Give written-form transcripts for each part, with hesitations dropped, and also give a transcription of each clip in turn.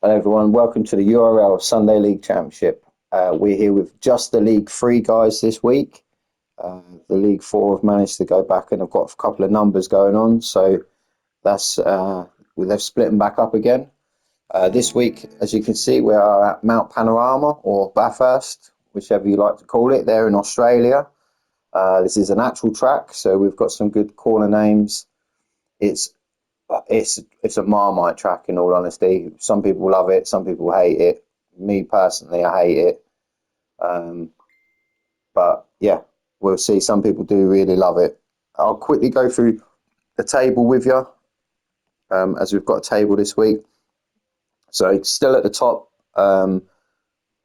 Hello everyone, welcome to the URL Sunday League Championship. We're here with just the League 3 guys this week. The League 4 have managed to go back and have got a couple of numbers going on, so that's they've split them back up again. This week, as you can see, we are at Mount Panorama or Bathurst, whichever you like to call it, there in Australia. This is an actual track, so we've got some good corner names. It's a Marmite track, in all honesty. Some people love it, some people hate it. Me personally, I hate it. But yeah, we'll see. Some people do really love it. I'll quickly go through the table with you, as we've got a table this week. So still at the top,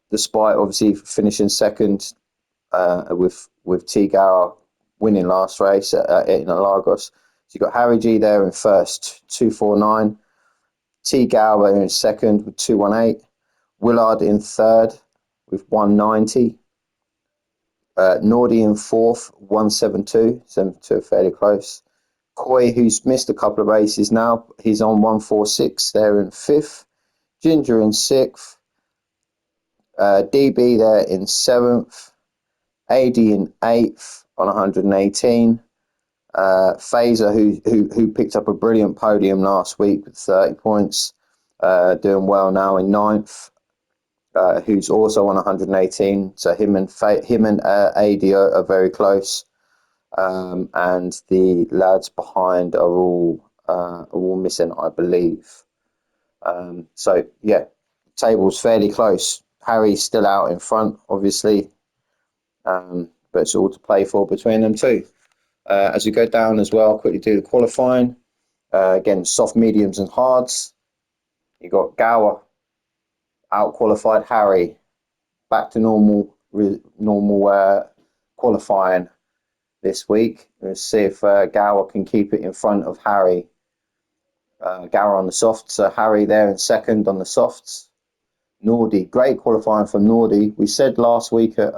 despite obviously finishing second with T Gower winning last race in Lagos. So you've got Harry G there in first, 249. T Gower in second with 218. Willard in third with 190. Nordy in fourth, 172. 72 fairly close. Coy, who's missed a couple of races now, he's on 146 there in fifth. Ginger in sixth. DB there in seventh. AD in eighth on 118. Fazer, who picked up a brilliant podium last week with 30 points, doing well now in ninth. Who's also on 118. So him and AD are very close, and the lads behind are all missing, I believe. So yeah, table's fairly close. Harry's still out in front, obviously, but it's all to play for between them two. As we go down as well, quickly do the qualifying. Again, soft, mediums, and hards. You got Gower out qualified Harry, back to normal qualifying this week. Let's see if Gower can keep it in front of Harry. Gower on the softs, so Harry there in second on the softs. Nordy, great qualifying from Nordy. We said last week at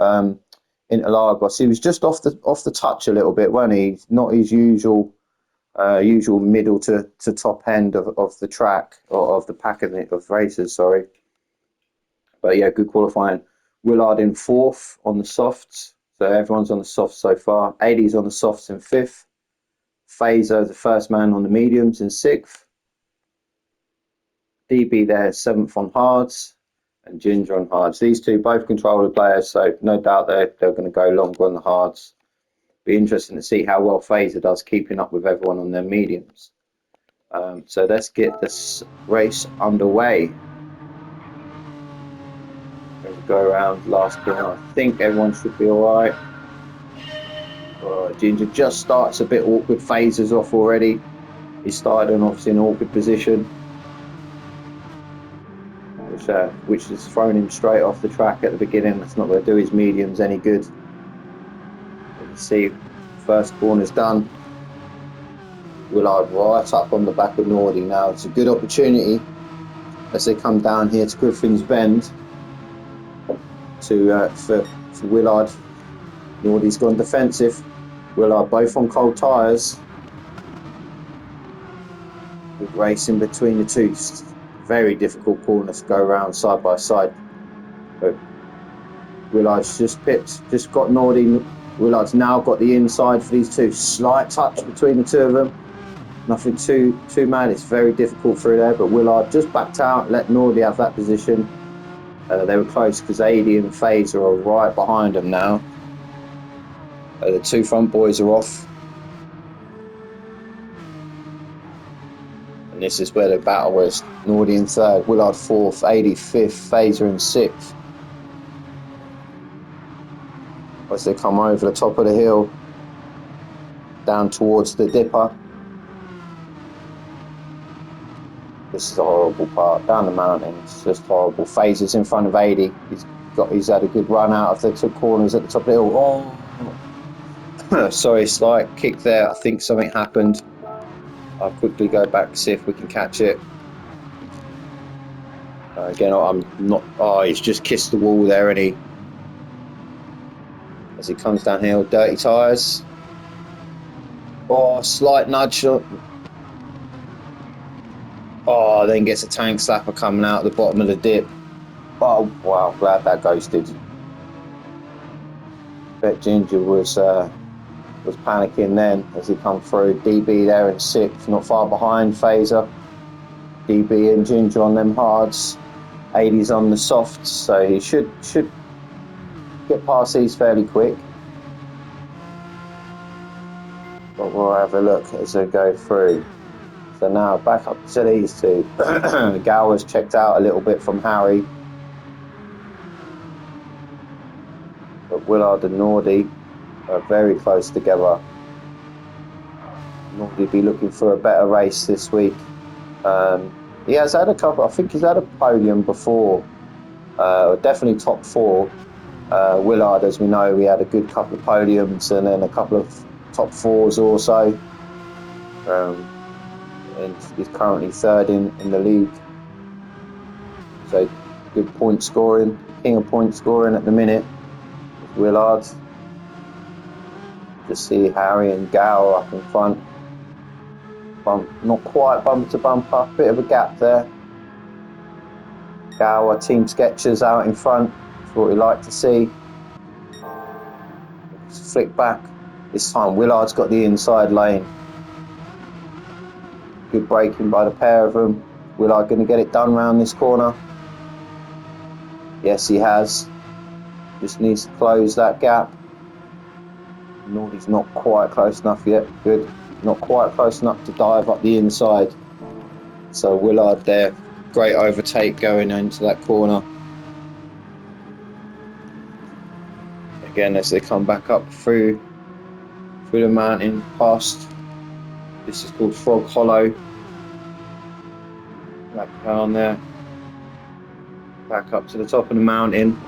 Interlagos, he was just off the touch a little bit, wasn't he? Not his usual middle to top end of the track, or of the pack of races, sorry. But yeah, good qualifying. Willard in fourth on the softs, so everyone's on the softs so far. 80's on the softs in fifth. Fazer, the first man on the mediums, in sixth. DB there, seventh on hards. And Ginger on hards. These two both controller players, so no doubt they're going to go longer on the hards. Be interesting to see how well Fazer does keeping up with everyone on their mediums. So let's get this race underway. We'll go around last corner. I think everyone should be all right. Ginger just starts a bit awkward. Fazer's off already. He started in obviously an awkward position, which has thrown him straight off the track at the beginning. That's not going to do his mediums any good. You can see first corner's done. Willard right up on the back of Nordy now. It's a good opportunity as they come down here to Griffin's Bend for Willard. Nordy's gone defensive. Willard both on cold tyres. Good racing between the two. Very difficult corners to go around side by side. But Willard's just got Nordy. Willard's now got the inside for these two. Slight touch between the two of them. Nothing too mad. It's very difficult through there, but Willard just backed out, let Nordy have that position. They were close because AD and Fazer are right behind them now. The two front boys are off. And this is where the battle was. Nordy in third, Willard fourth, AD fifth, Fazer in sixth. As they come over the top of the hill, down towards the dipper. This is a horrible part, down the mountain, it's just horrible. Fazer's in front of 80. He's had a good run out of the two corners at the top of the hill. Oh, sorry, slight kick there. I think something happened. I'll quickly go back, see if we can catch it. Again, I'm not. Oh, he's just kissed the wall there, and he, as he comes downhill, dirty tyres. Oh, slight nudge. Oh, then gets a tank slapper coming out at the bottom of the dip. Oh, wow, glad that ghosted. Bet Ginger was panicking then as he come through. DB there in 6th, not far behind Phaser. DB and Ginger on them hards. 80s on the softs, so he should get past these fairly quick. But we'll have a look as they go through. So now back up to these two. Gower's checked out a little bit from Harry. But Willard and Nordy are very close together. Nordy be looking for a better race this week. He has had a couple, I think he's had a podium before. Definitely top 4. Willard, as we know, we had a good couple of podiums and then a couple of top 4s also. And he's currently 3rd in the league. So good point scoring, king of point scoring at the minute. Willard. Just see Harry and Gower up in front. Not quite bumper to bumper, bit of a gap there. Gower, Team Sketchers out in front. That's what we like to see. Flick back. This time Willard's got the inside lane. Good braking by the pair of them. Willard going to get it done round this corner? Yes, he has. Just needs to close that gap. Nordy's not quite close enough yet. Good. Not quite close enough to dive up the inside. So Willard there. Great overtake going into that corner. Again, as they come back up through the mountain past. This is called Frog Hollow. Back down there. Back up to the top of the mountain.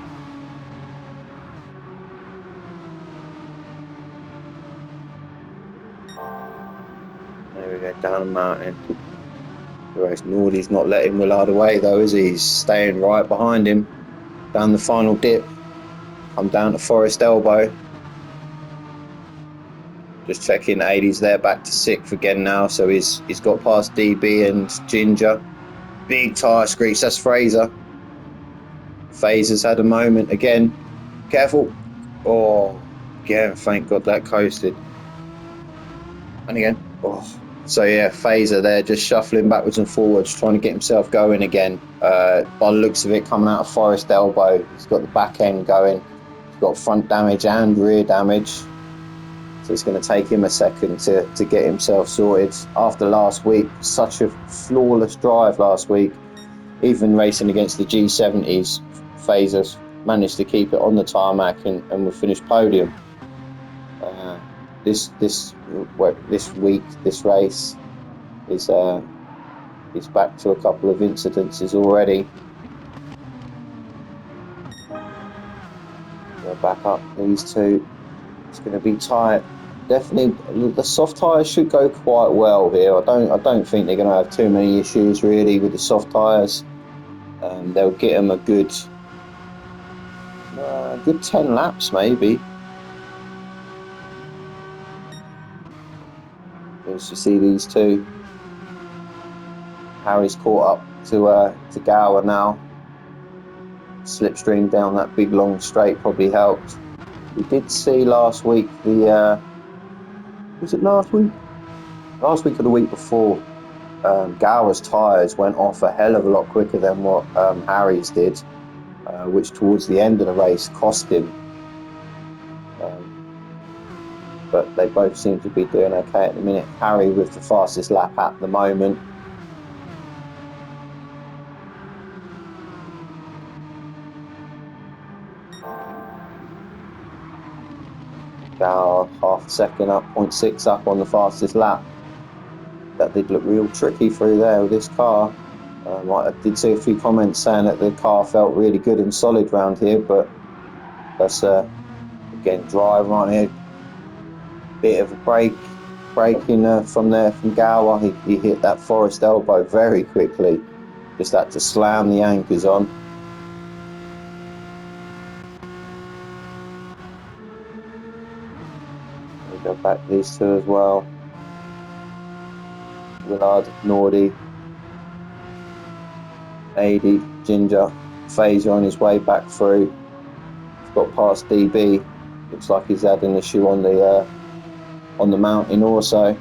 There we go, down the mountain. Whereas Nordy's not letting Willard away though, is he? He's staying right behind him. Down the final dip. Come down to Forest Elbow. Just checking 80s there, back to 6th again now. So he's got past DB and Ginger. Big tyre screech, that's Fraser. Phaser's had a moment again. Careful. Oh, yeah, thank God that coasted. And again. Oh. So yeah, Phaser there just shuffling backwards and forwards, trying to get himself going again. By the looks of it, coming out of Forest Elbow, he's got the back end going. He's got front damage and rear damage. So it's going to take him a second to get himself sorted. After last week, such a flawless drive last week. Even racing against the G70s, Phaser's managed to keep it on the tarmac and we finished podium. This week, this race is back to a couple of incidences already. We're back up these two. It's going to be tight. Definitely, the soft tyres should go quite well here. I don't think they're going to have too many issues really with the soft tyres. They'll get them a good 10 laps maybe. As you see these two, Harry's caught up to Gower now. Slipstream down that big long straight probably helped. We did see last week was it last week? Last week or the week before, Gower's tyres went off a hell of a lot quicker than what Harry's did, which towards the end of the race cost him. But they both seem to be doing okay at the minute. Harry with the fastest lap at the moment. Gower half a second up, 0.6 up on the fastest lap. That did look real tricky through there with this car. I did see a few comments saying that the car felt really good and solid round here, but that's again drive right here. Bit of a braking from there from Gower. He hit that Forest Elbow very quickly. Just had to slam the anchors on. We'll go back these two as well. Willard, Nordy. 80, Ginger, Phaser on his way back through. He's got past DB. Looks like he's had an issue on the mountain also.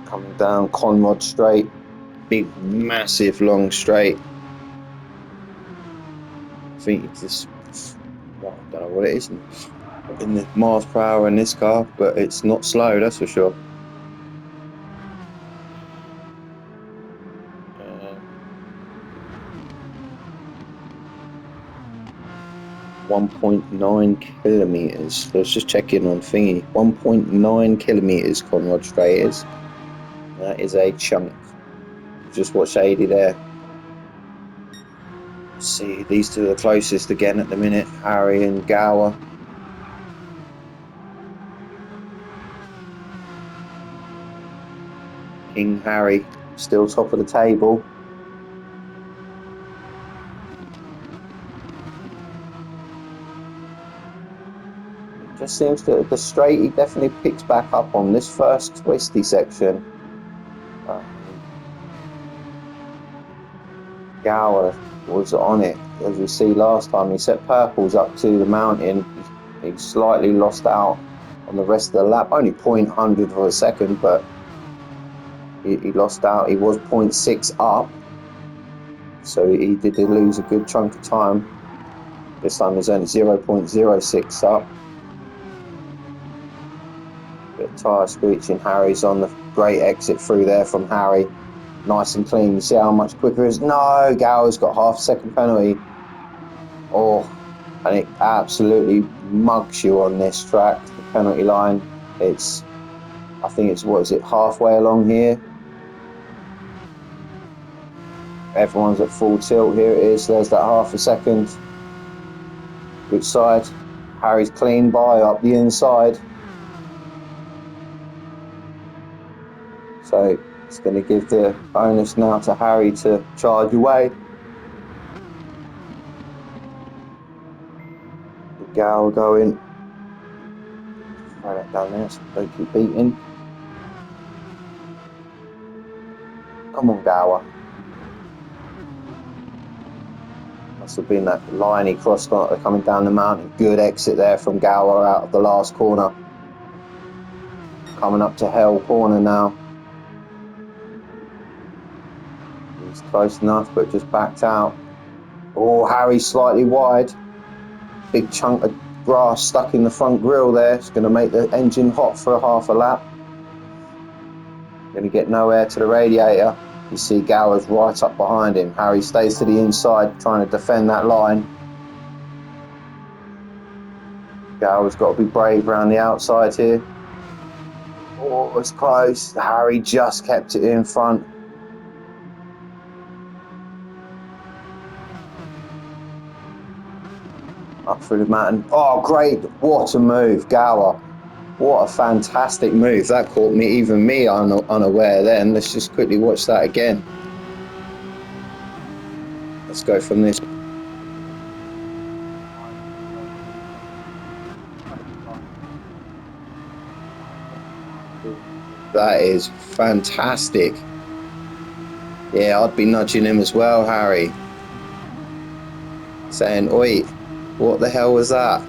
Coming down Conrod Straight, big, massive, long straight. I think it's just, well, I don't know what it is in the miles per hour in this car, but it's not slow, that's for sure. 1.9 kilometers. Let's just check in on thingy. 1.9 kilometers Conrod Straight is. That is a chunk. Just watch 80 there. Let's see, these two are the closest again at the minute, Harry and Gower. King Harry still top of the table. It just seems that the straight he definitely picks back up on this first twisty section. Gower was on it, as we see last time. He set purples up to the mountain. He slightly lost out on the rest of the lap, only 0.100 of a second, but he lost out. He was 0.6 up, so he did lose a good chunk of time. This time he's only 0.06 up. Bit of tyre screeching. Harry's on the great exit through there from Harry. Nice and clean. You see how much quicker it is? No, Gower's got half a second penalty. Oh, and it absolutely mugs you on this track, the penalty line. I think it's, what is it, halfway along here? Everyone's at full tilt. Here it is. There's that half a second. Which side? Harry's clean by up the inside. So it's going to give the bonus now to Harry to charge away. The Gower going. Throw that down there so don't keep beating. Come on, Gower. Must have been that line he crossed on coming down the mountain. Good exit there from Gower out of the last corner. Coming up to Hell Corner now. He's close enough, but just backed out. Oh, Harry slightly wide. Big chunk of grass stuck in the front grille there. It's going to make the engine hot for half a lap. Going to get no air to the radiator. You see Gower's right up behind him. Harry stays to the inside, trying to defend that line. Gower's got to be brave around the outside here. Oh, it's close. Harry just kept it in front. Up through the mountain. Oh, great. What a move, Gower. What a fantastic move. That caught me, even me, unaware then. Let's just quickly watch that again. Let's go from this. That is fantastic. Yeah, I'd be nudging him as well, Harry. Saying, oi, what the hell was that?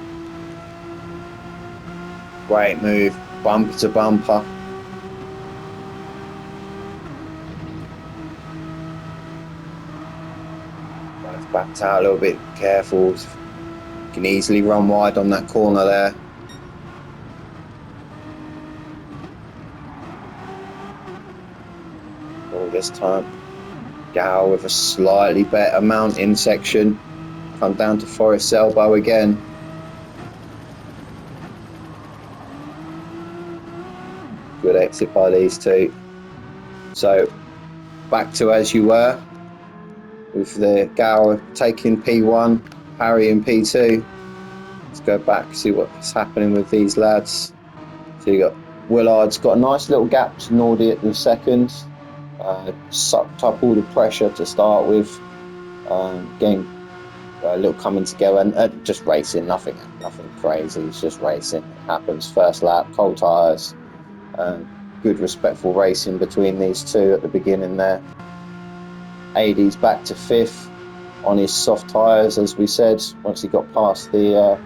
Great move, bumper to bumper. Both backed out a little bit, careful. You can easily run wide on that corner there. All this time, Gower with a slightly better mountain section. Come down to Forest Elbow again. Good exit by these two. So back to as you were, with the Gower taking P1, Harry in P2. Let's go back, see what's happening with these lads. So you got Willard's got a nice little gap to Nordy at the second. Sucked up all the pressure to start with. Getting a little coming together and just racing, nothing crazy. It's just racing. It happens first lap, cold tyres. good respectful racing between these two at the beginning there. AD's back to 5th on his soft tyres, as we said, once he got past the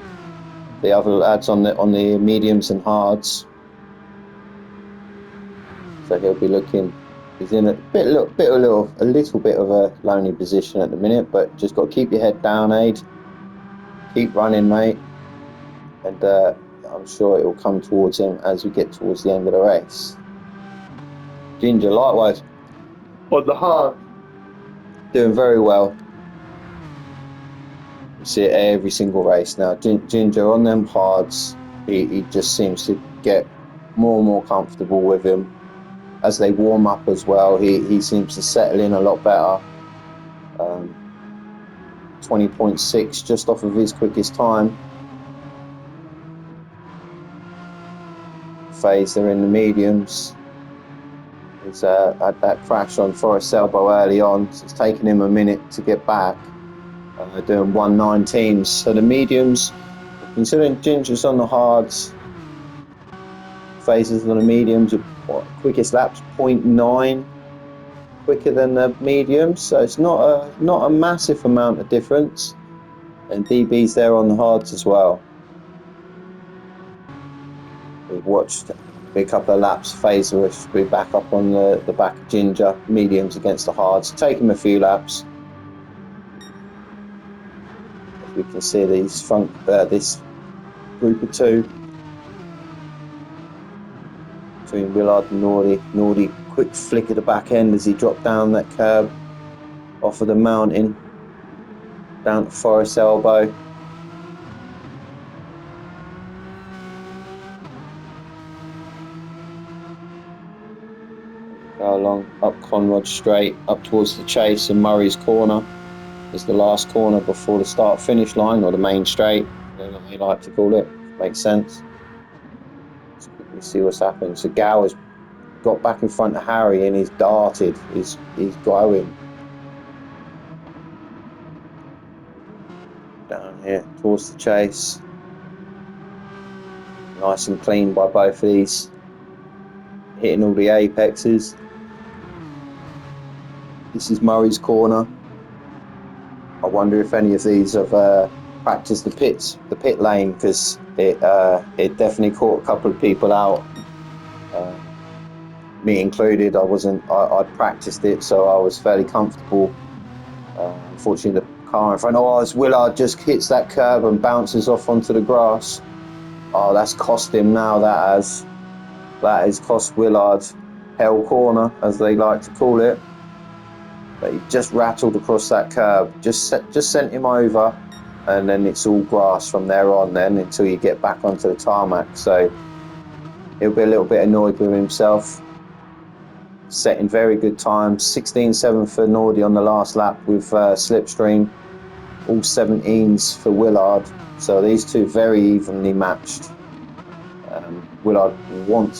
other lads on the mediums and hards. So he'll be looking. He's in a little bit of a lonely position at the minute, but just got to keep your head down, Aid. Keep running, mate, and I'm sure it will come towards him as we get towards the end of the race. Ginger, likewise, on the hard, doing very well. You see it every single race now. Ginger on them hards, he just seems to get more and more comfortable with him as they warm up as well. He seems to settle in a lot better. 20.6 just off of his quickest time. Phase, they're in the mediums. He's had that crash on Forest Elbow early on, so it's taken him a minute to get back. Doing 119s. So the mediums, considering Ginger's on the hards, phases on the mediums, quickest laps 0.9 quicker than the mediums, so it's not a massive amount of difference. And DB's there on the hards as well. We've watched a couple of laps. Phaser will be back up on the back of Ginger, mediums against the hards. Take him a few laps. As we can see these this group of two between Willard and Nordy. Nordy, quick flick of the back end as he dropped down that curb off of the mountain down to Forest Elbow. Go along up Conrod Straight, up towards the Chase and Murray's Corner is the last corner before the start finish line, or the main straight, whatever they like to call it. Makes sense. Let's quickly see what's happened. So Gower's got back in front of Harry and he's darted. He's going down here towards the Chase. Nice and clean by both of these, hitting all the apexes. This is Murray's Corner. I wonder if any of these have practiced the pit lane, because it definitely caught a couple of people out, me included. I'd practiced it, so I was fairly comfortable. Unfortunately, the car in front of us, Willard, just hits that curb and bounces off onto the grass. Oh, that's cost him now. That has cost Willard Hell Corner, as they like to call it. But he just rattled across that curb, just sent him over, and then it's all grass from there on then until you get back onto the tarmac. So he'll be a little bit annoyed with himself. Setting very good times, 16.7 for Nordy on the last lap with Slipstream, all 17s for Willard. So these two very evenly matched. Willard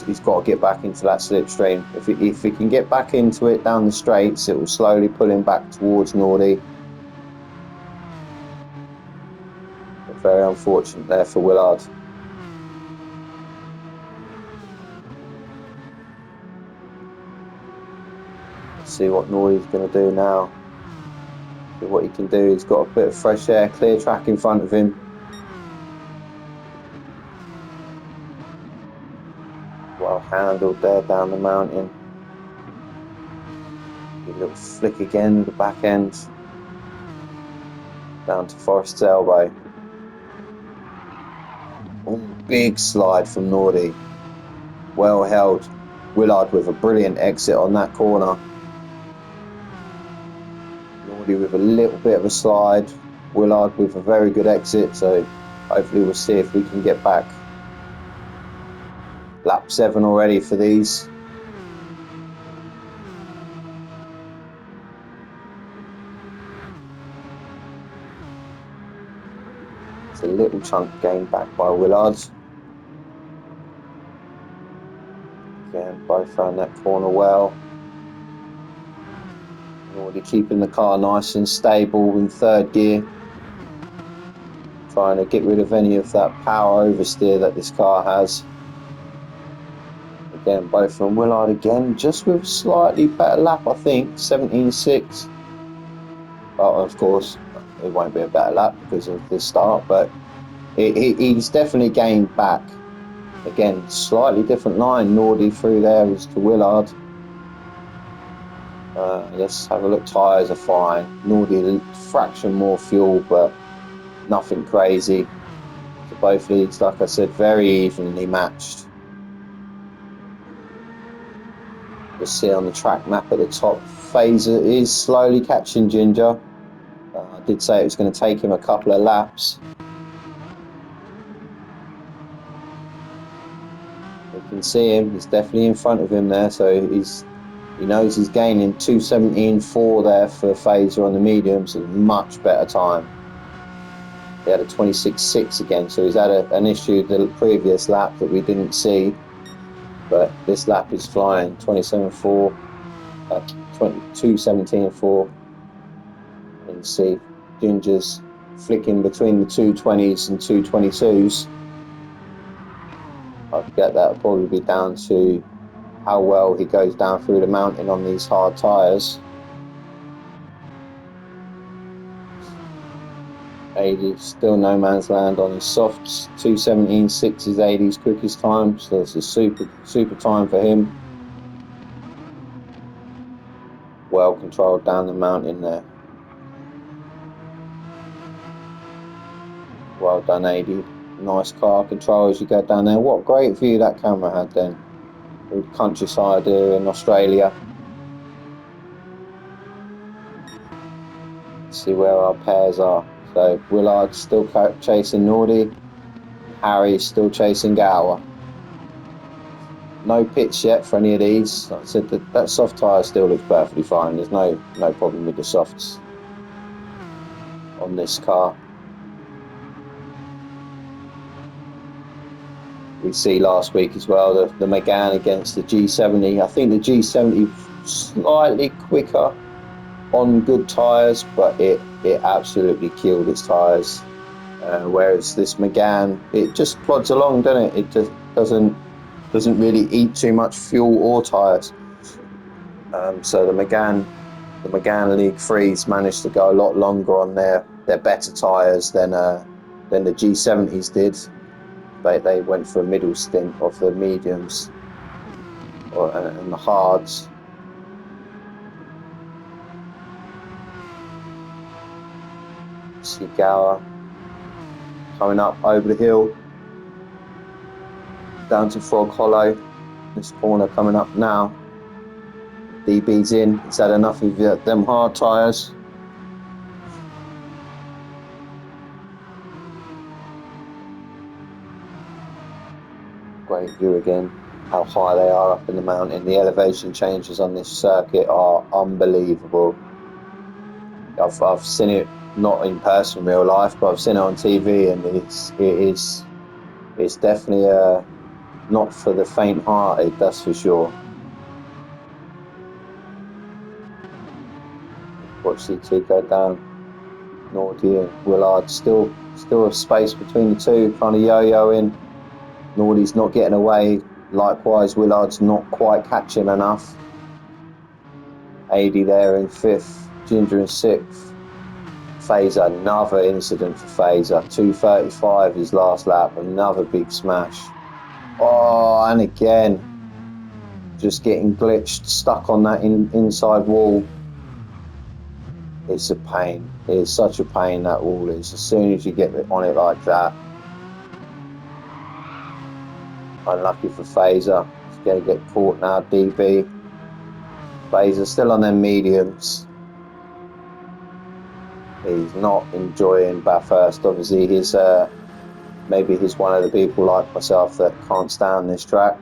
he's got to get back into that slipstream. If he can get back into it down the straights, it will slowly pull him back towards Nordy. But very unfortunate there for Willard. Let's see what Nordy's going to do now. See what he can do. He's got a bit of fresh air, clear track in front of him. Well handled there down the mountain. A little flick again, the back end down to Forest's Elbow. Oh, big slide from Nordy. Well held. Willard with a brilliant exit on that corner. Nordy with a little bit of a slide. Willard with a very good exit. So hopefully we'll see if we can get back. Lap 7 already for these. It's a little chunk gained back by Willard. Again, both found that corner well. Already keeping the car nice and stable in third gear. Trying to get rid of any of that power oversteer that this car has. Again, both from Willard again, just with slightly better lap, I think, 17.6. But of course, it won't be a better lap because of the start, but he's definitely gained back. Again, slightly different line, Nordy through there as to Willard. Let's have a look. Tyres are fine. Nordy a fraction more fuel, but nothing crazy. So both leads, like I said, very evenly matched. You'll see on the track map at the top, Phaser is slowly catching Ginger. I did say it was going to take him a couple of laps. You can see him, he's definitely in front of him there, so he knows he's gaining 2:17.4 there for Phaser on the mediums, so much better time. He had a 26.6 again, so he's had an issue the previous lap that we didn't see, but this lap is flying. 27.4, 2:17.4, and you see Ginger's flicking between the 2:20s and 2:22s. I forget that'll probably be down to how well he goes down through the mountain on these hard tyres. 80, still no man's land on his softs. 2:17.6 is 80's quickest time, so it's a super time for him. Well controlled down the mountain there. Well done, 80. Nice car control as you go down there. What a great view that camera had then. The countryside here in Australia. Let's see where our pairs are. So Willard still chasing Nordy. Harry's still chasing Gower. No pits yet for any of these. Like I said, that soft tyre still looks perfectly fine. There's no problem with the softs on this car. We see last week as well the Megane against the G70. I think the G70 slightly quicker on good tyres, but it absolutely killed its tyres. Whereas this Megane, it just plods along, doesn't it? It just doesn't really eat too much fuel or tyres. So the Megane League 3s managed to go a lot longer on their better tyres than the G70s did. They went for a middle stint of the mediums and the hards. See Gower coming up over the hill down to Frog Hollow. This corner coming up now. DB's in. He's had enough of them hard tyres. Great view again. How high they are up in the mountain. The elevation changes on this circuit are unbelievable. I've seen it not in person in real life, but I've seen it on TV, and it's definitely not for the faint-hearted, that's for sure. Watch C2 go down. Nordy and Willard still a space between the two, kind of yo-yoing. Nordy's not getting away. Likewise, Willard's not quite catching enough. 80 there in 5th, Ginger in 6th. Phaser, another incident for Phaser. 2:35 his last lap, another big smash. Oh, and again, just getting glitched, stuck on that inside wall. It's a pain. It's such a pain, that wall is. As soon as you get on it like that. Unlucky for Phaser. He's going to get caught now, DB. Phaser still on their mediums. He's not enjoying Bathurst. Obviously, maybe he's one of the people like myself that can't stand this track.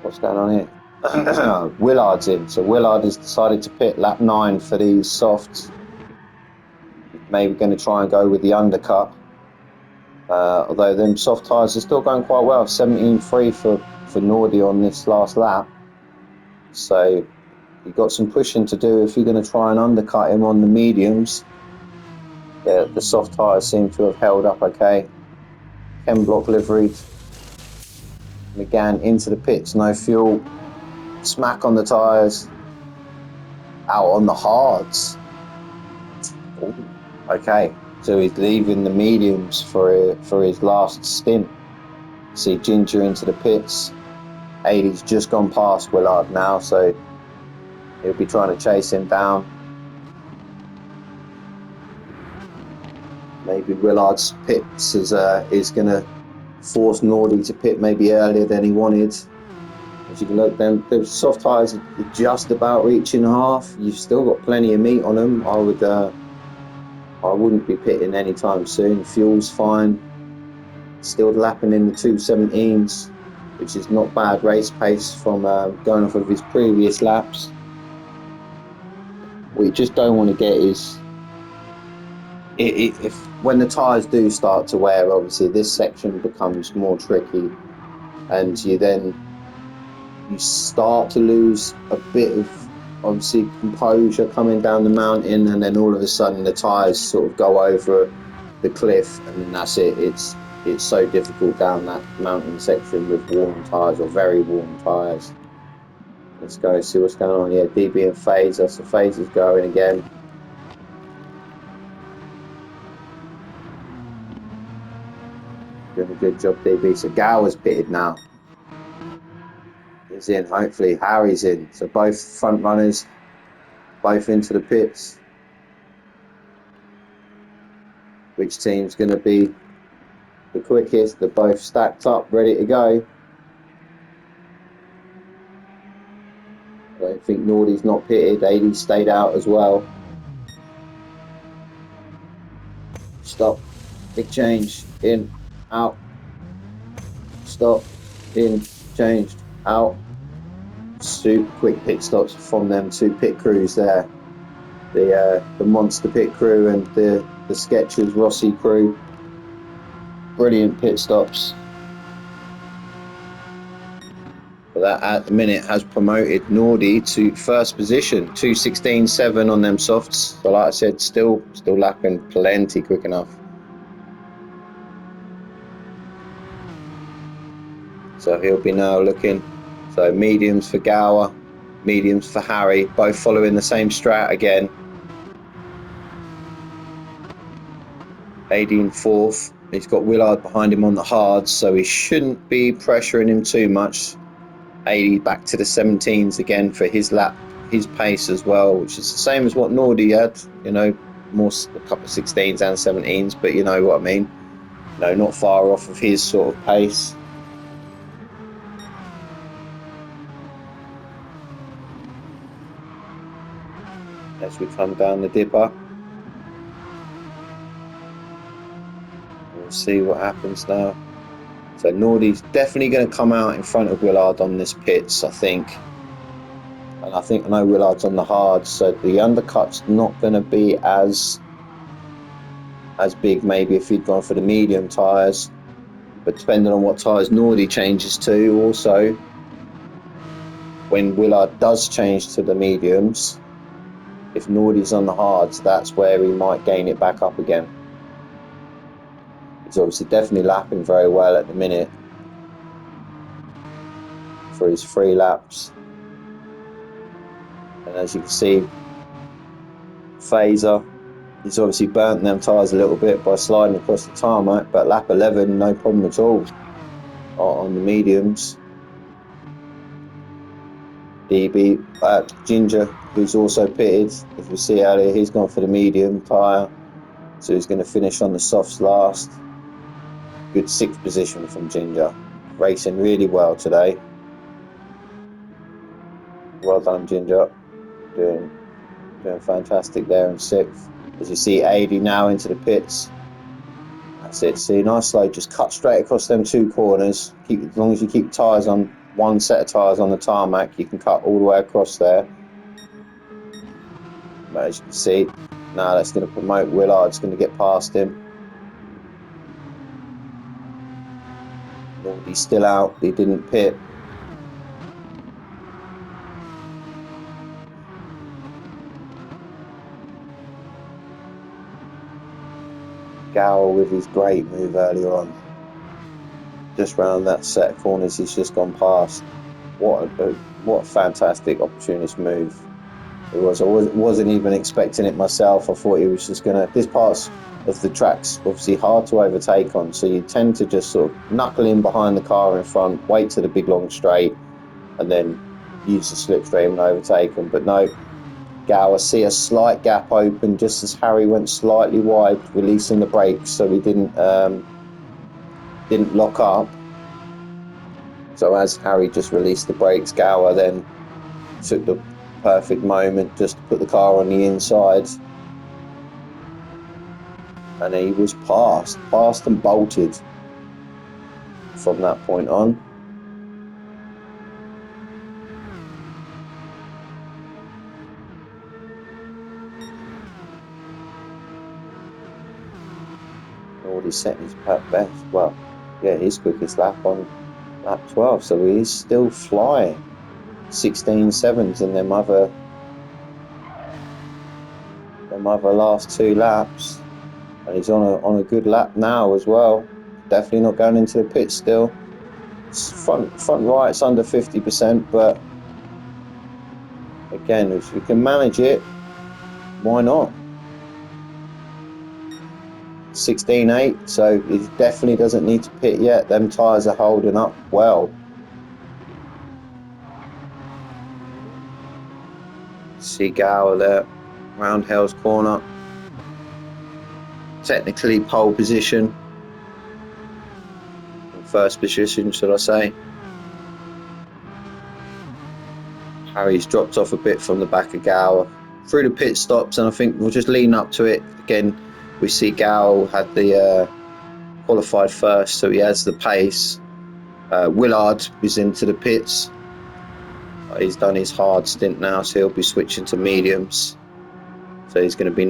What's going on here? Willard's in. So Willard has decided to pit lap 9 for these softs. Maybe going to try and go with the undercut. Although them soft tyres are still going quite well. 17.3 for Nordy on this last lap. So you've got some pushing to do if you're going to try and undercut him on the mediums. The soft tyres seem to have held up okay. Chem block liveried. McGann into the pits, no fuel. Smack on the tyres. Out on the hards. Ooh, okay, so he's leaving the mediums for his last stint. See Ginger into the pits. 80's just gone past Willard now, so he'll be trying to chase him down. Maybe Willard's pits is going to force Nordy to pit maybe earlier than he wanted. As you can look, the soft tyres are just about reaching half. You've still got plenty of meat on them. I wouldn't be pitting anytime soon. Fuel's fine. Still lapping in the 2:17s, which is not bad race pace from going off of his previous laps. What you just don't want to get is if when the tyres do start to wear, obviously this section becomes more tricky, and you start to lose a bit of obviously composure coming down the mountain, and then all of a sudden the tyres sort of go over the cliff, and then that's it. It's so difficult down that mountain section with warm tyres or very warm tyres. Let's go see what's going on here. DB and Phaser. So Phaser's going again. Doing a good job, DB. So Gower's pitted now. He's in, hopefully. Harry's in. So both front runners, both into the pits. Which team's going to be the quickest? They're both stacked up, ready to go. I don't think Nordy's not pitted. 80 stayed out as well. Stop. Big change. In. Out. Stop. In. Changed. Out. Super quick pit stops from them two pit crews there. The Monster pit crew and the Skechers Rossi crew. Brilliant pit stops. But that at the minute has promoted Nordy to first position. 2:16.7 on them softs. So like I said, still lapping plenty quick enough. So he'll be now looking. So mediums for Gower, mediums for Harry, both following the same strat again. 80 in fourth. He's got Willard behind him on the hards, so he shouldn't be pressuring him too much. 80 back to the 17s again for his lap, his pace as well, which is the same as what Nordy had, you know, more a couple of 16s and 17s, but you know what I mean. No, not far off of his sort of pace. As we come down the dipper, we'll see what happens now. So Nordy's definitely going to come out in front of Willard on this pits, I think. And I know Willard's on the hard, so the undercut's not going to be as big maybe if he'd gone for the medium tyres. But depending on what tyres Nordy changes to, also, when Willard does change to the mediums, if Nordy's on the hards, that's where he might gain it back up again. He's obviously definitely lapping very well at the minute for his 3 laps. And as you can see, Phaser, he's obviously burnt them tyres a little bit by sliding across the tarmac, but lap 11, no problem at all on the mediums. DB, Ginger, who's also pitted, as we see earlier, he's gone for the medium tyre, so he's going to finish on the softs last. Good 6th position from Ginger, racing really well today. Well done, Ginger, doing fantastic there in 6th. As you see, 80 now into the pits. That's it. See, nice slow, just cut straight across them 2 corners. As long as you keep tyres on one set of tyres on the tarmac, you can cut all the way across there. But as you can see, now that's going to promote Willard's going to get past him. He's still out, he didn't pit. Gower with his great move earlier on. Just round that set of corners he's just gone past. What a fantastic opportunist move it was. I wasn't even expecting it myself. I thought he was just going to... This part of the track's obviously hard to overtake on, so you tend to just sort of knuckle in behind the car in front, wait to the big long straight, and then use the slipstream and overtake him. But no, Gower see a slight gap open just as Harry went slightly wide, releasing the brakes, so he didn't lock up. So as Harry just released the brakes, Gower then took the perfect moment just to put the car on the inside, and he was passed and bolted from that point on. Already setting his best. Well, yeah, his quickest lap on lap 12, so he's still flying. 16.7s in them other last 2 laps, and he's on a good lap now as well. Definitely not going into the pit still. Front right's under 50%, but again, if we can manage it, why not? 16.8, so he definitely doesn't need to pit yet. Them tyres are holding up well. See Gower there, round Hell's Corner. Technically pole position. First position, should I say. Harry's dropped off a bit from the back of Gower through the pit stops, and I think we'll just lean up to it. Again, we see Gower had the qualified first, so he has the pace. Willard is into the pits. He's done his hard stint now, so he'll be switching to mediums. So he's going to be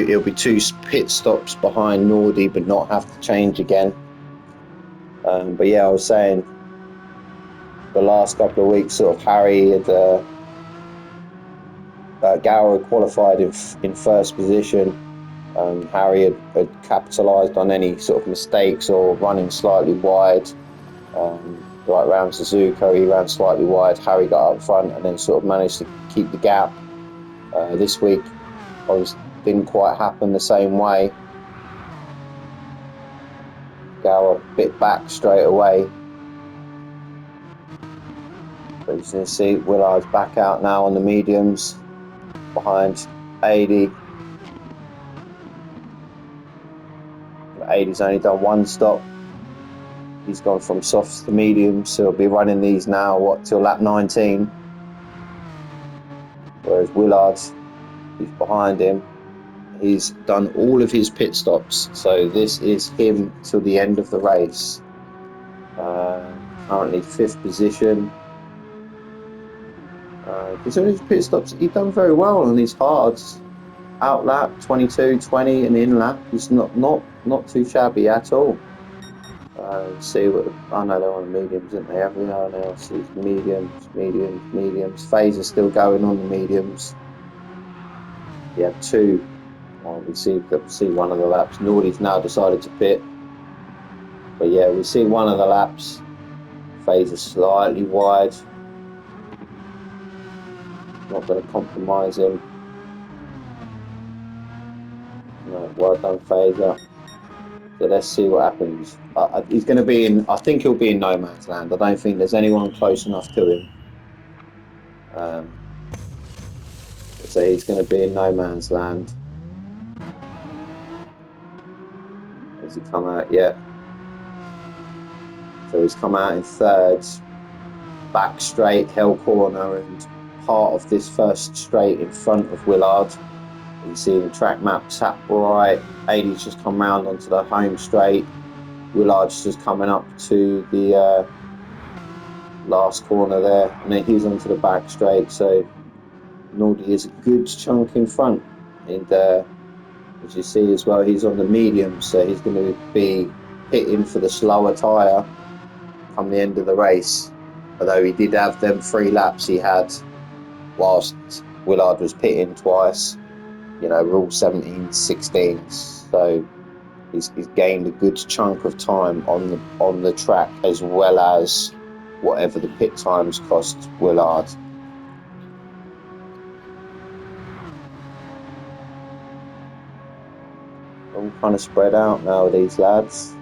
he'll be 2 pit stops behind Nordy, but not have to change again. But yeah, I was saying the last couple of weeks, sort of Harry had Gower had qualified in first position. Harry had capitalised on any sort of mistakes or running slightly wide. Like around Suzuka, he ran slightly wide. Harry got up front and then sort of managed to keep the gap. This week, didn't quite happen the same way. Gower bit back straight away. But you can see Willard's back out now on the mediums behind 80. 80's only done 1 stop. He's gone from softs to mediums, so he'll be running these now, till lap 19. Whereas Willard, who's behind him, he's done all of his pit stops, so this is him till the end of the race. Currently 5th position. Considering his pit stops, he's done very well on his hards. Out lap 22, 20, and in lap, he's not too shabby at all. See what I know they're on the mediums, isn't they? Everyone else is mediums. Phase is still going on the mediums. Yeah, 2. Well, we see one of the laps. Nordy's now decided to pit, but yeah, we see one of the laps. Phase is slightly wide. Not going to compromise him. No, well done, Phaser. So let's see what happens. He's going to be in. I think he'll be in no man's land. I don't think there's anyone close enough to him. So he's going to be in no man's land. Has he come out yet? So he's come out in 3rd. Back straight, Hell Corner, and part of this first straight in front of Willard. You see the track map tap right. 80's just come round onto the home straight. Willard's just coming up to the last corner there, and then he's onto the back straight. So Nordy is a good chunk in front, and as you see as well, he's on the medium, so he's going to be hitting for the slower tyre come the end of the race. Although he did have them 3 laps he had whilst Willard was pitting twice. You know, we're all 17, 16s, so he's gained a good chunk of time on the track, as well as whatever the pit times cost Willard. All kind of spread out now, these lads.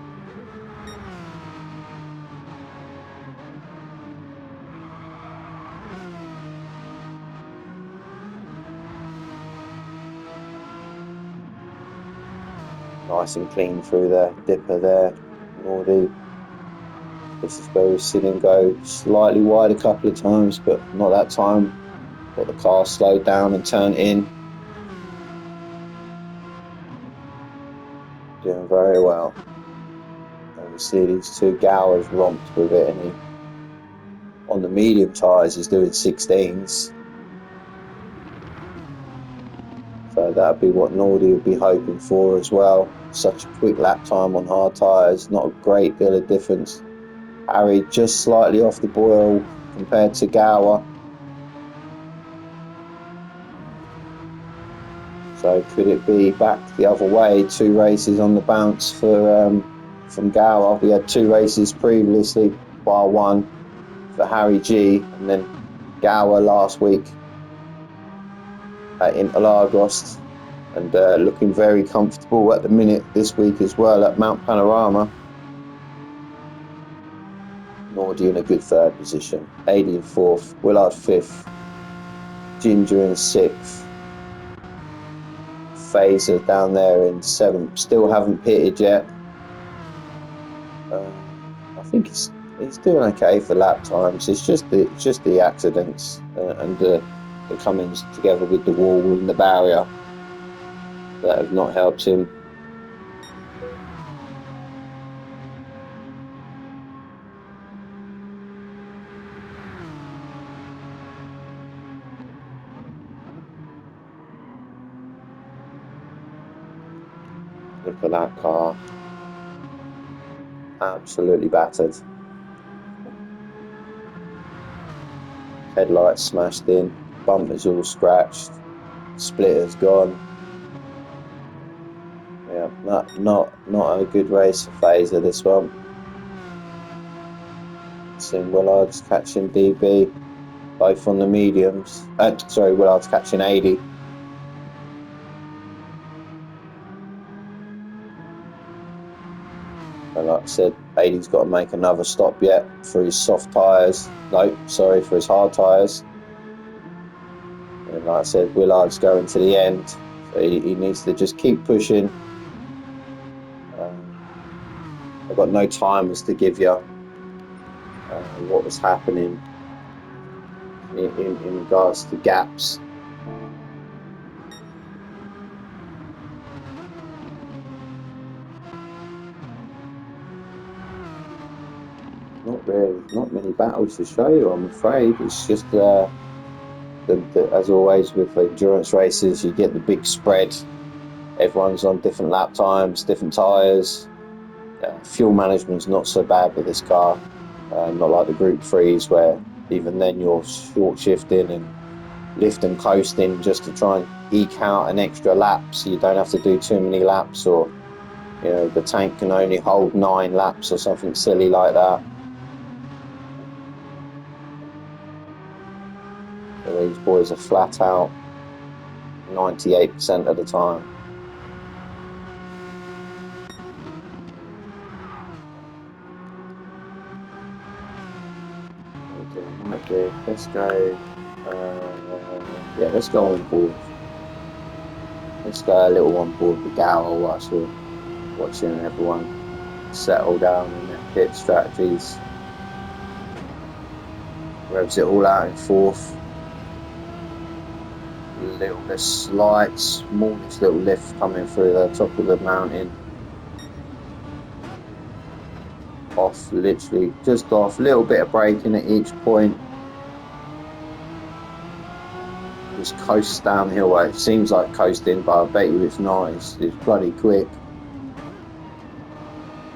Nice and clean through the dipper there. Nordy. This is where we've seen him go slightly wide a couple of times, but not that time. Got the car slowed down and turned in. Doing very well. Obviously, these two Gowers romped with it, and he, on the medium tyres, he's doing 16s. So that'd be what Nordy would be hoping for as well. Such a quick lap time on hard tyres, not a great deal of difference. Harry just slightly off the boil compared to Gower. So could it be back the other way? 2 races on the bounce for from Gower. We had 2 races previously, bar 1 for Harry G, and then Gower last week at Interlagos, and looking very comfortable at the minute this week as well at Mount Panorama. Nordy in a good 3rd position, 80 in 4th, Willard 5th, Ginger in 6th, Phaser down there in 7th, still haven't pitted yet. I think he's doing okay for lap times. It's just the accidents and the coming together with the wall and the barrier that have not helped him. Look at that car. Absolutely battered. Headlights smashed in, bumpers all scratched, splitters gone. Yeah, not a good race for Phaser, this one. Seeing Willard's catching DB, both on the mediums. Willard's catching 80. And like I said, 80's got to make another stop yet for his soft tyres. No, sorry, for his hard tyres. And like I said, Willard's going to the end, so he needs to just keep pushing. I've got no timers to give you what was happening in regards to gaps. Not many battles to show you, I'm afraid. It's just as always with endurance races, you get the big spread. Everyone's on different lap times, different tyres. Fuel management's not so bad with this car, not like the Group 3s, where even then you're short shifting and lift and coasting just to try and eke out an extra lap, so you don't have to do too many laps, or the tank can only hold 9 laps or something silly like that. So these boys are flat out 98% of the time. Okay, let's go. Let's go on board. Let's go a little on board with Gower whilst we're watching everyone settle down in their pit strategies. Revs it all out in 4th. Smallest little lift coming through the top of the mountain. Off, literally just off. Little bit of braking at each point. Just coasts downhill. Well, it seems like coasting, but I bet you it's not. It's bloody quick.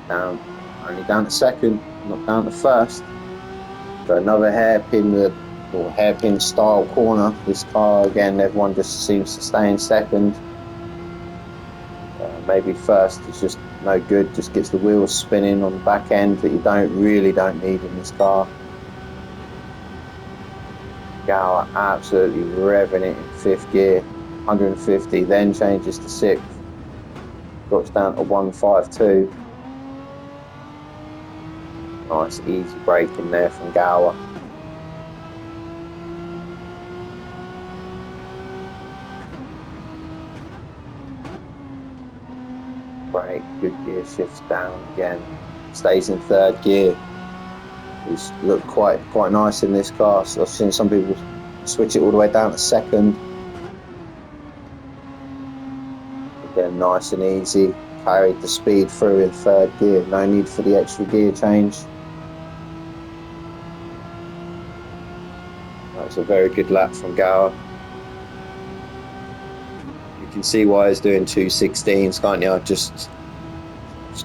Only down to 2nd, not down to 1st. So another hairpin style corner. This car again, everyone just seems to stay in 2nd. Maybe 1st is just no good, just gets the wheels spinning on the back end that you really don't need in this car. Gower absolutely revving it in 5th gear, 150, then changes to 6th, drops down to 152. Nice easy braking there from Gower. Great, good gear shifts down again, stays in 3rd gear. He's looked quite nice in this class. I've seen some people switch it all the way down to 2nd. Again, nice and easy. Carried the speed through in 3rd gear. No need for the extra gear change. That's a very good lap from Gower. You can see why he's doing 216s, can't you? Just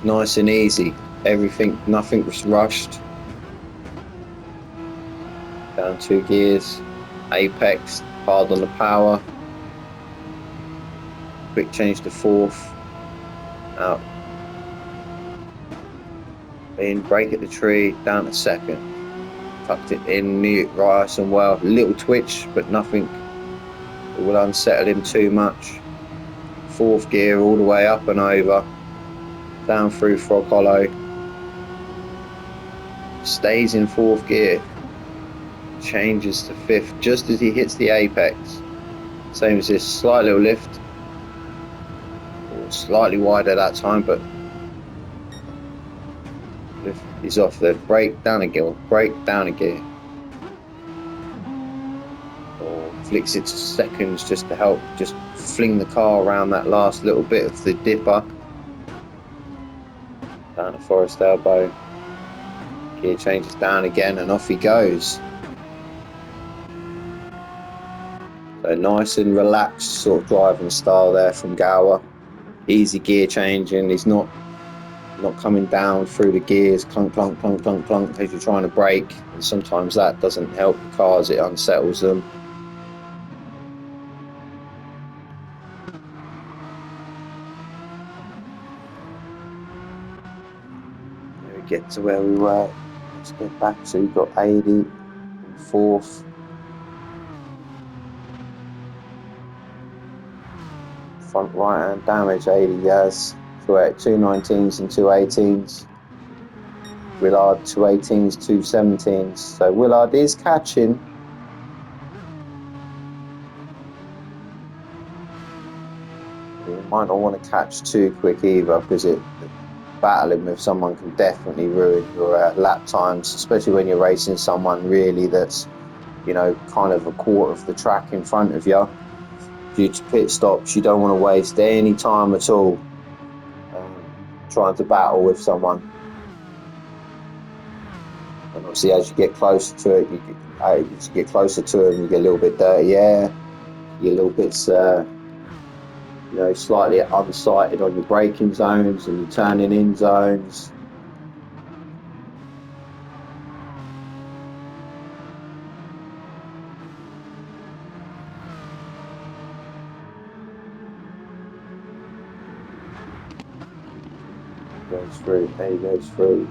nice and easy. Everything, nothing was rushed. Down 2 gears. Apex, hard on the power. Quick change to 4th. Out. In, brake at the tree, down to 2nd. Tucked it in, knew it nice and well. Little twitch, but nothing that will unsettle him too much. 4th gear all the way up and over. Down through Frog Hollow. Stays in 4th gear. Changes to 5th just as he hits the apex. Same as this, slight little lift. Slightly wider that time, but he's off the brake, down a gear, brake, down a gear. Or flicks it to 2nds just to help, just fling the car around that last little bit of the dipper. Down to Forest Elbow. Gear changes down again and off he goes. So nice and relaxed sort of driving style there from Gower. Easy gear changing, he's not coming down through the gears, clunk, clunk, clunk, clunk, clunk, as you're trying to brake. And sometimes that doesn't help the cars, it unsettles them. There we get to where we were. Let's get back. So you've got 80 in 4th. Front right hand damage, 80 has. So we're at 219s and 218s. Willard 218s, 217s. So Willard is catching. You might not want to catch too quick either, because battling with someone can definitely ruin your lap times, especially when you're racing someone really that's, you know, kind of a quarter of the track in front of you. Due to pit stops, you don't want to waste any time at all trying to battle with someone. And obviously, as you get closer to it, as you get closer to them, you get a little bit dirty air. You get a little bit, you know, slightly unsighted on your braking zones and your turning in zones. Goes through, there he goes through.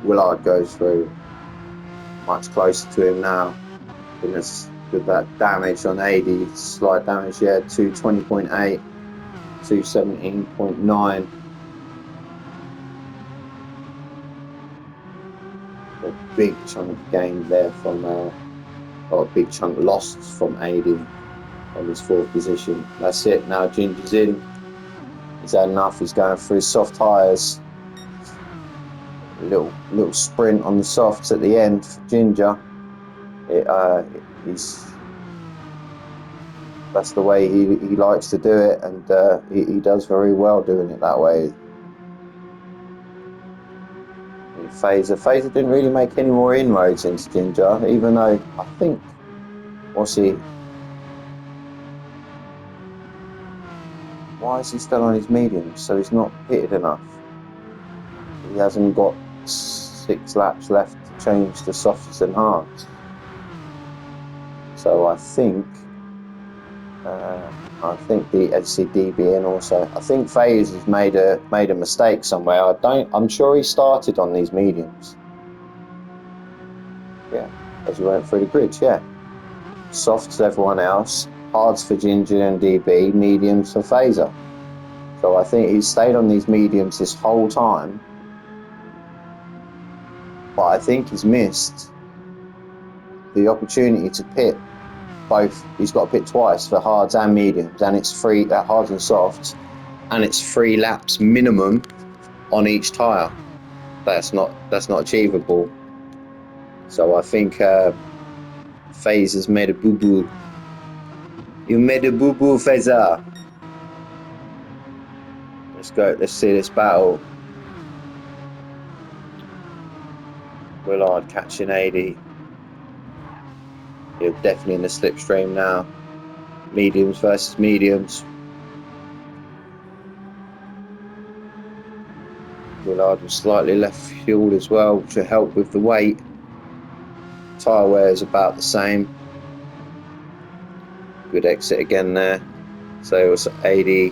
Willard goes through. Much closer to him now. Goodness, with that damage on 80, slight damage, yeah, 220.8, 217.9. A big chunk gained there from, or a big chunk lost from 80 on his 4th position. That's it, now Ginger's in. He's had enough, he's going through his soft tyres. A little sprint on the softs at the end for Ginger. That's the way he likes to do it, and he does very well doing it that way. Phaser didn't really make any more inroads into Ginger, even though I think, why is he still on his medium? So he's not pitted enough. He hasn't got 6 laps left to change to softs and hards. So I think I think the DBN also. I think FaZe has made a mistake somewhere. I'm sure he started on these mediums. Yeah, as we went through the grids. Yeah, softs everyone else, hards for Ginger and DB, mediums for Phaser. So I think he's stayed on these mediums this whole time, but I think he's missed the opportunity to pit both. He's got to pit twice for hards and mediums, and it's free hards and softs, and it's 3 laps minimum on each tyre. That's not achievable. So I think FaZe has made a boo boo. You made a boo boo, Fazer. Let's go. Let's see this battle. Willard catching 80. You're definitely in the slipstream now. Mediums versus mediums. Willard was slightly left fueled as well to help with the weight. Tyre wear is about the same. Good exit again there. So it was 80,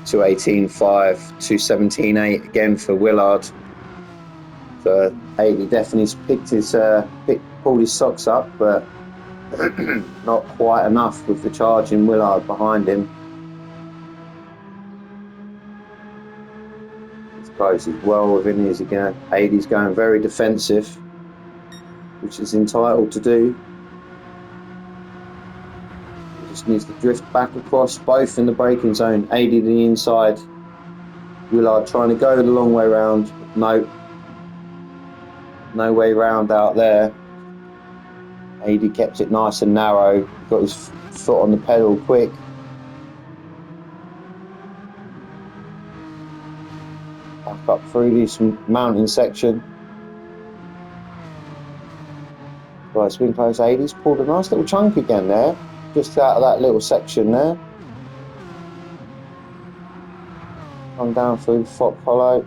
218.5, 217.8 again for Willard. So 80 definitely pulled his socks up, but not quite enough with the charging Willard behind him. This close is well within his again. 80's going very defensive, which is entitled to do. He just needs to drift back across, both in the braking zone. 80 to the inside. Willard trying to go the long way round. No way round out there. 80 kept it nice and narrow. Got his foot on the pedal quick. Back up through this mountain section. Right, it's been close. 80's pulled a nice little chunk again there. Just out of that little section there. Come down through Frog Hollow.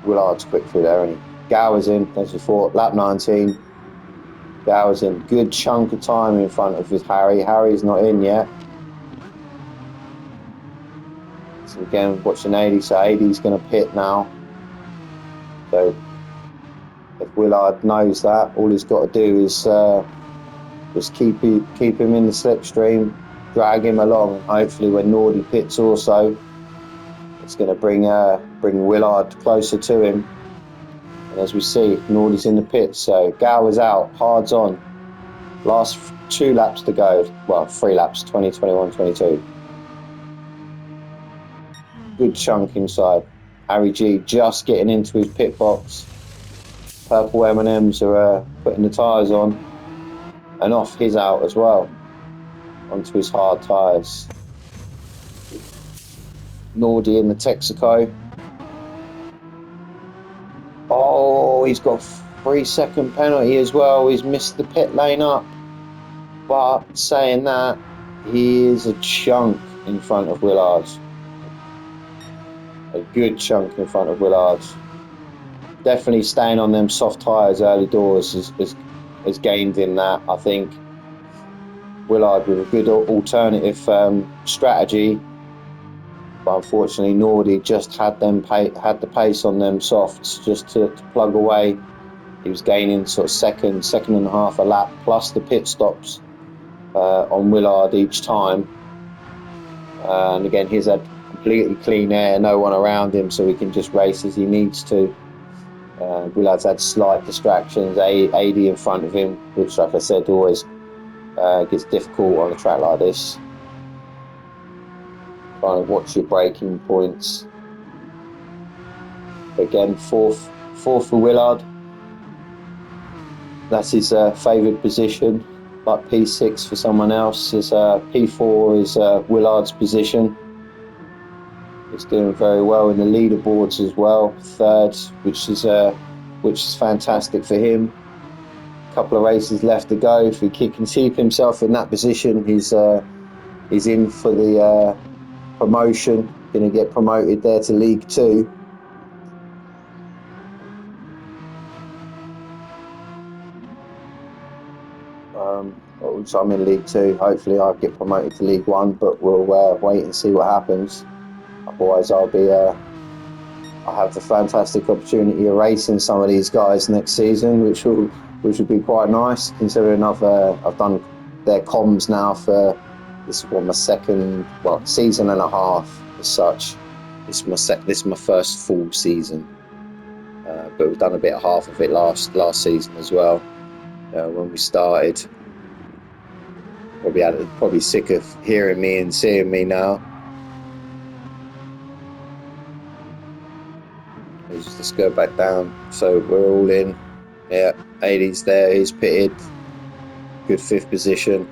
Willard's quick through there, and he Gower's in, as we thought, lap 19. Gower's in, good chunk of time in front of his Harry. Harry's not in yet. So again, watching 80, so 80's going to pit now. So if Willard knows that, all he's got to do is just keep him in the slipstream, drag him along, and hopefully when Nordy pits also, it's going to bring Willard closer to him. And as we see, Nordy's in the pits, so Gower's out, hard's on. Last 2 laps to go, well, 3 laps, 20, 21, 22. Good chunk inside. Harry G just getting into his pit box. Purple M&Ms are putting the tyres on, and off his out as well, onto his hard tyres. Nordy in the Texaco. Oh, he's got a 3-second penalty as well. He's missed the pit lane up. But saying that, he is a chunk in front of Willard. A good chunk in front of Willard. Definitely staying on them soft tyres early doors has gained in that. I think Willard with a good alternative strategy. But unfortunately, Nordy just had the pace on them softs just to plug away. He was gaining sort of second and a half a lap, plus the pit stops on Willard each time. And again, he's had completely clean air, no one around him, so he can just race as he needs to. Willard's had slight distractions, 80 in front of him, which, like I said, always gets difficult on a track like this. Trying to watch your braking points. Again, fourth for Willard. That's his favoured position. Like P6 for someone else. His P4 is Willard's position. He's doing very well in the leaderboards as well. Third, which is fantastic for him. A couple of races left to go. If he can keep himself in that position, he's in for the promotion. Going to get promoted there to League 2. So I'm in League 2. Hopefully I'll get promoted to League 1, but we'll wait and see what happens. Otherwise I'll have the fantastic opportunity of racing some of these guys next season, which would be quite nice, considering I've done their comms now for this is my second season and a half as such. This is my first full season, but we've done a bit of half of it last season as well. When we started, probably sick of hearing me and seeing me now. Let's go back down. So we're all in. Yeah, 80's there. He's pitted. Good 5th position.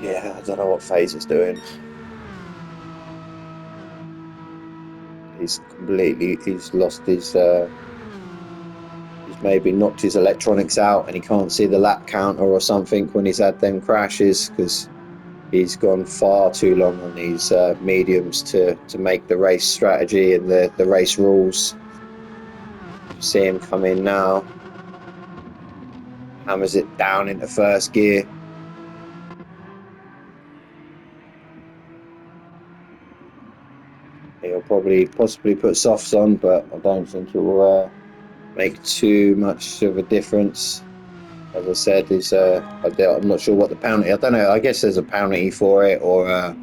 Yeah, I don't know what phase he's doing. He's lost his, he's maybe knocked his electronics out and he can't see the lap counter or something when he's had them crashes, because he's gone far too long on these mediums to make the race strategy and the race rules. You see him come in now, hammers it down into 1st gear. He'll possibly put softs on, but I don't think it will make too much of a difference. As I said, I'm not sure what the penalty. I don't know. I guess there's a penalty for it, or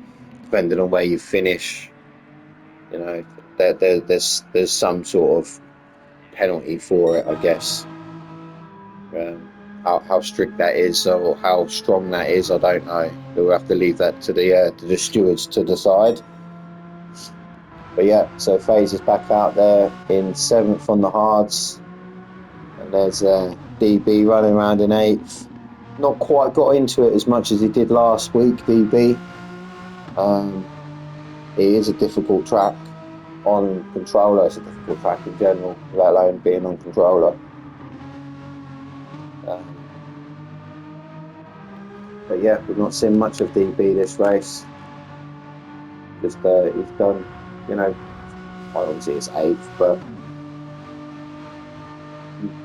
depending on where you finish, you know, there's some sort of penalty for it, I guess. How strict that is or how strong that is, I don't know. We'll have to leave that to the stewards to decide. But yeah, so FaZe is back out there in 7th on the hards, and there's DB running around in 8th. Not quite got into it as much as he did last week, DB. It is a difficult track on controller. It's a difficult track in general, let alone being on controller. But yeah, we've not seen much of DB this race. Just he's done, you know, obviously it's 8th, but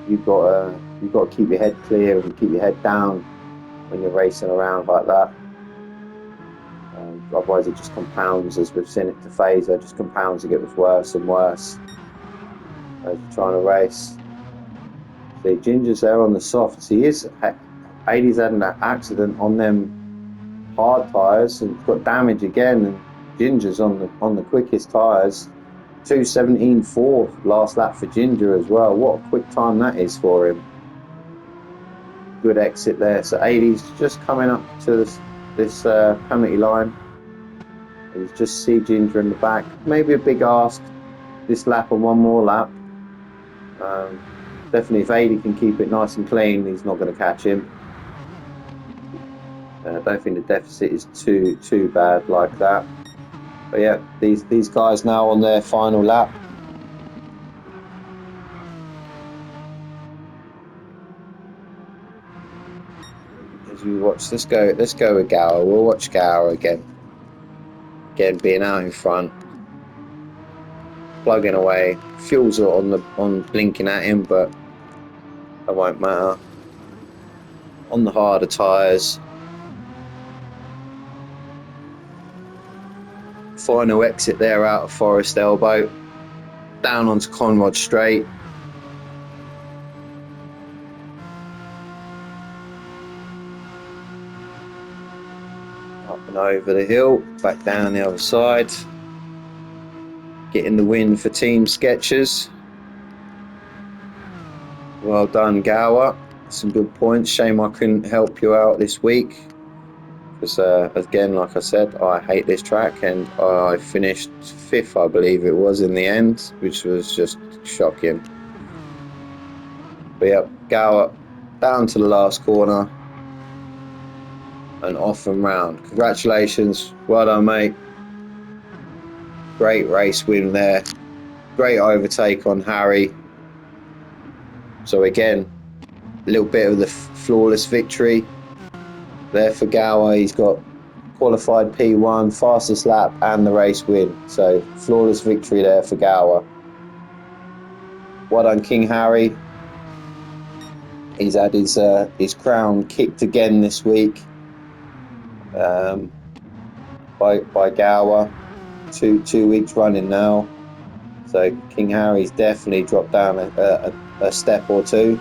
you've got to keep your head clear and keep your head down when you're racing around like that. Otherwise it just compounds, as we've seen it to FaZe, it just compounds and gets worse and worse as you're trying to race. See, Ginger's there on the softs. 80's had an accident on them hard tyres and got damage again, and Ginger's on the quickest tyres. 2:17.4 last lap for Ginger as well. What a quick time that is for him. Good exit there. So 80's just coming up to this penalty line. You just see Ginger in the back. Maybe a big ask this lap and one more lap. Definitely if 80 can keep it nice and clean, he's not going to catch him. I don't think the deficit is too bad like that. But yeah, these guys now on their final lap. As we watch, let's go with Gower. We'll watch Gower again. Again, being out in front, plugging away. Fuels are on blinking at him, but that won't matter. On the harder tyres. Final exit there out of Forest Elbow. Down onto Conrod Straight. Up and over the hill, back down the other side. Getting the win for Team Skechers. Well done, Gower. Some good points. Shame I couldn't help you out this week, because again, like I said, I hate this track, and I finished 5th, I believe it was, in the end, which was just shocking. But yeah, Gower down to the last corner and off and round. Congratulations, well done, mate. Great race win there. Great overtake on Harry. So again, a little bit of the flawless victory there for Gower. He's got qualified P1, fastest lap and the race win. So flawless victory there for Gower. Well done, King Harry. He's had his crown kicked again this week by Gower. Two weeks running now. So King Harry's definitely dropped down a step or two.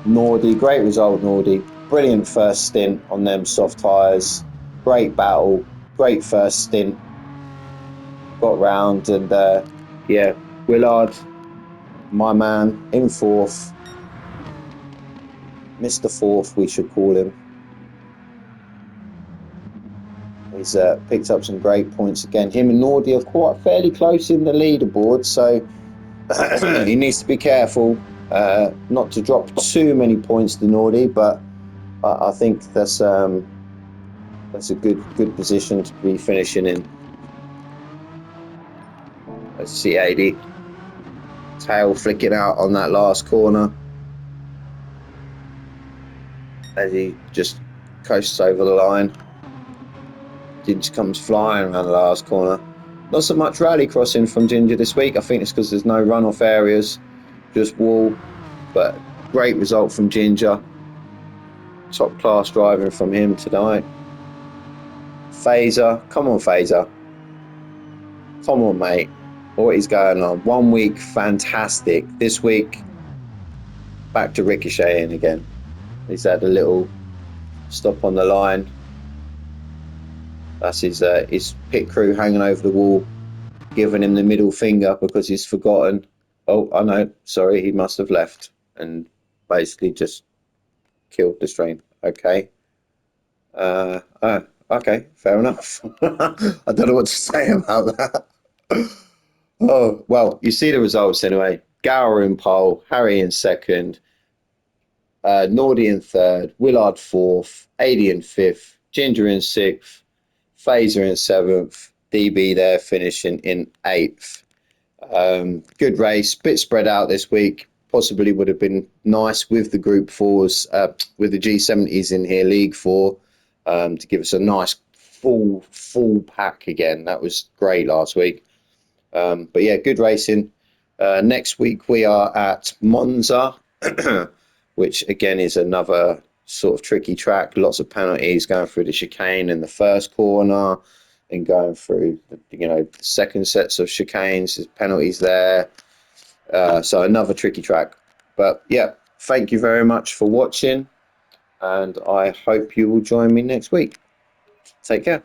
Nordy, great result, Nordy. Brilliant first stint on them soft tyres. Great battle. Great first stint. Got round and yeah, Willard, my man, in fourth. Mr. Fourth, we should call him. He's picked up some great points again. Him and Nordy are quite fairly close in the leaderboard, so he needs to be careful not to drop too many points to Nordy, but I think that's a good position to be finishing in. Let's see 80. Tail flicking out on that last corner as he just coasts over the line. Ginger comes flying around the last corner. Not so much rally crossing from Ginger this week. I think it's because there's no runoff areas, just wall. But great result from Ginger. Top class driving from him tonight. Phaser, come on Phaser. Come on mate. What is going on? 1 week, fantastic. This week, back to ricocheting again. He's had a little stop on the line. That's his pit crew hanging over the wall, giving him the middle finger because he's forgotten. Oh, I know. Sorry, he must have left and basically just killed the stream. Okay. Okay, fair enough. I don't know what to say about that. Oh, well, you see the results anyway. Gower in pole, Harry in second, Nordy in third, Willard fourth, 80 in fifth, Ginger in sixth, Phaser in seventh, DB there finishing in eighth. Good race, bit spread out this week. Possibly would have been nice with the Group 4s, with the G70s in here, League 4, to give us a nice full pack again. That was great last week. But yeah, good racing. Next week we are at Monza, which again is another sort of tricky track. Lots of penalties going through the chicane in the first corner and going through, second sets of chicanes. There's penalties there. So another tricky track. But yeah, thank you very much for watching. And I hope you will join me next week. Take care.